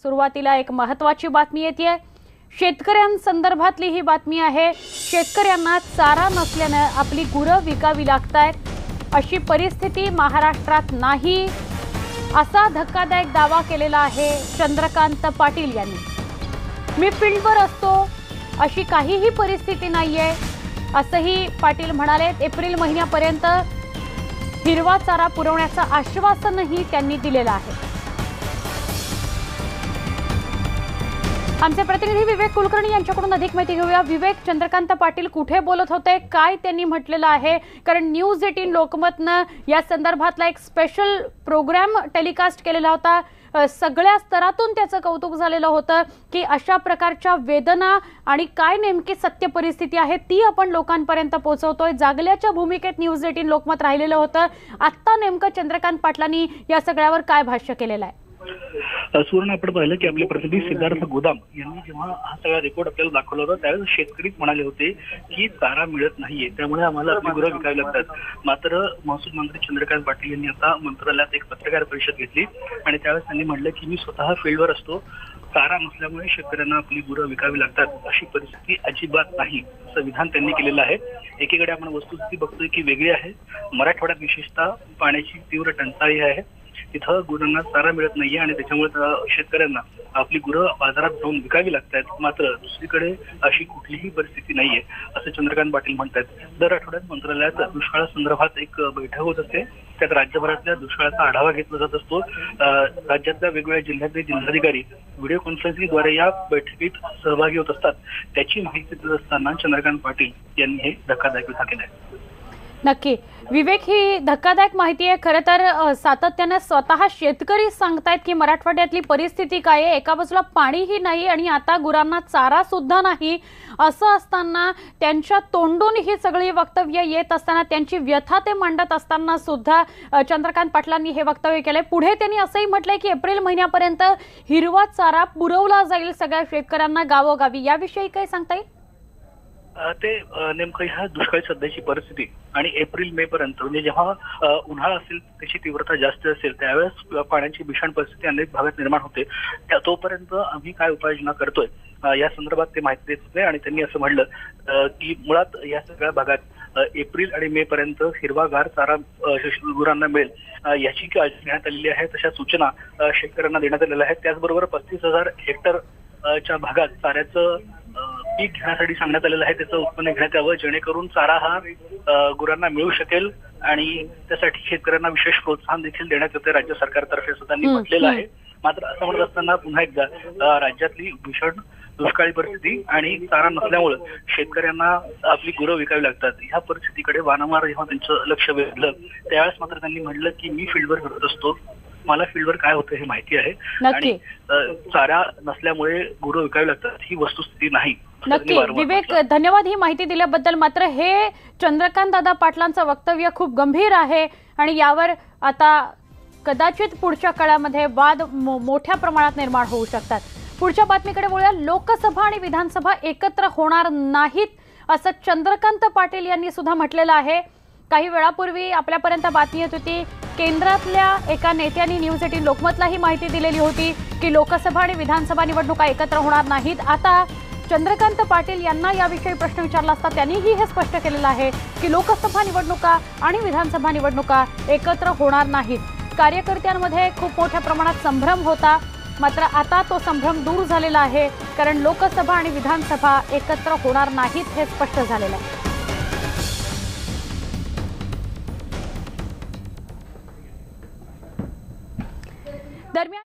सुरुवातीला एक महत्त्वाची बातमी येते। शेतकऱ्यांसंदर्भातली ही बातमी आहे। शेतकऱ्यांना चारा नसल्याने आपली गुरं विकावी लागतात। अशी परिस्थिती महाराष्ट्रात नाही असा धक्कादायक दावा केलेला आहे चंद्रकांत पाटील यांनी। मी फील्डवर असतो अशी काहीही परिस्थिती नाहीये असंही पाटील म्हणाले। एप्रिल महिन्यापर्यंत हिरवा चारा पुरवण्याचं आश्वासनही त्यांनी दिलेलं आहे। आमचे प्रतिनिधी विवेक कुलकर्णी यांच्याकडून अधिक माहिती घेऊया। विवेक, चंद्रकांत पाटील कुठे बोलत होते, काय त्यांनी म्हटलेलं आहे? कारण न्यूज 18 लोकमतनं या संदर्भातला एक स्पेशल प्रोग्राम टेलिकास्ट केलेला होता। सगळ्या स्तरातून त्याचं कौतुक झालेलं होतं की अशा प्रकारच्या वेदना आणि काय नेमकी सत्य परिस्थिती आहे ती आपण लोकांपर्यंत पोहोचवतोय। जागल्याच्या भूमिकेत न्यूज 18 लोकमत राहिलेलं होतं। आता नेमकं चंद्रकांत पाटलांनी या सगळ्यावर काय भाष्य केलेलं आहे? सुवर्ण, आपण पाहिलं की आपले प्रतिनिधी सिद्धार्थ गोदाम यांनी जेव्हा हा सगळा रिपोर्ट आपल्याला दाखवला होता त्यावेळेस शेतकरीच म्हणाले होते की चारा मिळत नाहीये, त्यामुळे आम्हाला आपली गुरं विकावी लागतात। मात्र महसूल मंत्री चंद्रकांत पाटील यांनी आता मंत्रालयात एक पत्रकार परिषद घेतली आणि त्यावेळेस त्यांनी म्हटलं की मी स्वतः फील्डवर असतो, चारा नसल्यामुळे शेतकऱ्यांना आपली गुरं विकावी लागतात अशी परिस्थिती अजिबात नाही असं विधान त्यांनी केलेलं आहे। एकीकडे आपण वस्तुस्थिती बघतोय की वेगळी आहे। मराठवाड्यात विशेषतः पाण्याची तीव्र टंचाई आहे, तिथं गुरांना चारा मिळत नाहीये आणि त्याच्यामुळे शेतकऱ्यांना आपली गुरं बाजारात जाऊन विकावी लागतात। मात्र दुसरीकडे अशी कुठलीही परिस्थिती नाहीये असं चंद्रकांत पाटील म्हणतात। दर आठवड्यात मंत्रालयात दुष्काळासंदर्भात एक बैठक होत असते, त्यात राज्यभरातल्या दुष्काळाचा आढावा घेतला जात असतो। राज्यातल्या वेगवेगळ्या जिल्ह्यातले जिल्हाधिकारी व्हिडिओ कॉन्फरन्सिंगद्वारे या बैठकीत सहभागी होत असतात। त्याची माहिती देत असताना चंद्रकांत पाटील यांनी हे धक्कादायक विधान केलं आहे। नक्की विवेक, ही धक्कादायक माहिती आहे। खरं तर सातत्याने स्वतः शेतकरी सांगतायत की मराठवाड्यातली परिस्थिती काय आहे, एका बाजूला पाणीही नाही आणि आता गुरांना चारा सुद्धा नाही। असं असताना त्यांच्या तोंडून ही सगळी वक्तव्य येत असताना त्यांची व्यथा ते मांडत असताना सुद्धा चंद्रकांत पाटलांनी हे वक्तव्य केलंय। पुढे त्यांनी असंही म्हटलंय की एप्रिल महिन्यापर्यंत हिरवा चारा पुरवला जाईल सगळ्या शेतकऱ्यांना गावोगावी। याविषयी काय सांगता येईल? ते नेमकं ह्या दुष्काळी सध्याची परिस्थिती आणि एप्रिल मे पर्यंत म्हणजे जेव्हा उन्हाळा असेल त्याची तीव्रता जास्त असेल त्यावेळेस पाण्याची भीषण परिस्थिती अनेक भागात निर्माण होते। तोपर्यंत आम्ही काय उपाययोजना करतोय या संदर्भात ते माहिती देत होते आणि त्यांनी असं म्हणलं की मुळात या सगळ्या भागात एप्रिल आणि मे पर्यंत हिरवागार चारा गुरांना मिळेल याची काळजी घेण्यात आलेली आहे। तशा सूचना शेतकऱ्यांना देण्यात आलेल्या आहेत। त्याचबरोबर 35,000 हेक्टर च्या भागात चाऱ्याचं पीक घेण्यासाठी सांगण्यात आलेलं आहे, त्याचं उत्पन्न घेण्यात यावं जेणेकरून चारा हा गुरांना मिळू शकेल आणि त्यासाठी शेतकऱ्यांना विशेष प्रोत्साहन देखील देण्यात येते राज्य सरकारतर्फे सुद्धा म्हटलेलं आहे। मात्र असं म्हणत असताना पुन्हा एकदा राज्यातली भीषण दुष्काळी परिस्थिती आणि चारा नसल्यामुळे शेतकऱ्यांना आपली गुरं विकावी लागतात, ह्या परिस्थितीकडे वारंवार जेव्हा त्यांचं लक्ष वेधलं त्यावेळेस मात्र त्यांनी म्हटलं की मी फील्डवर फिरत असतो, मला फील्डवर काय होतं हे माहिती आहे आणि चारा नसल्यामुळे गुरं विकावी लागतात ही वस्तुस्थिती नाही। नक्की विवेक, धन्यवाद ही माहिती दिल्याबद्दल। मात्र हे चंद्रकांत दादा पाटलांचं वक्तव्य खूप गंभीर आहे आणि यावर आता कदाचित पुढच्या काळामध्ये वाद मोठ्या प्रमाणात निर्माण होऊ शकतात। पुढच्या बातमीकडे वळूया। लोकसभा आणि विधानसभा एकत्र होणार नाहीत असं चंद्रकांत पाटील यांनी सुद्धा म्हटलेलं आहे। काही वेळापूर्वी आपल्यापर्यंत बातमी येत होती, केंद्रातल्या एका नेत्यांनी न्यूज 18 लोकमतला ही माहिती दिलेली होती की लोकसभा आणि विधानसभा निवडणुका एकत्र होणार नाहीत। आता चंद्रकांत पाटील यांना याविषयी प्रश्न विचारला असता त्यांनीही हे स्पष्ट केलेलं आहे की लोकसभा निवडणुका आणि विधानसभा निवडणुका एकत्र होणार नाहीत। कार्यकर्त्यांमध्ये खूप मोठ्या प्रमाणात संभ्रम होता, मात्र आता तो संभ्रम दूर झालेला आहे कारण लोकसभा आणि विधानसभा एकत्र होणार नाहीत हे स्पष्ट झालेलं आहे। दरम्यान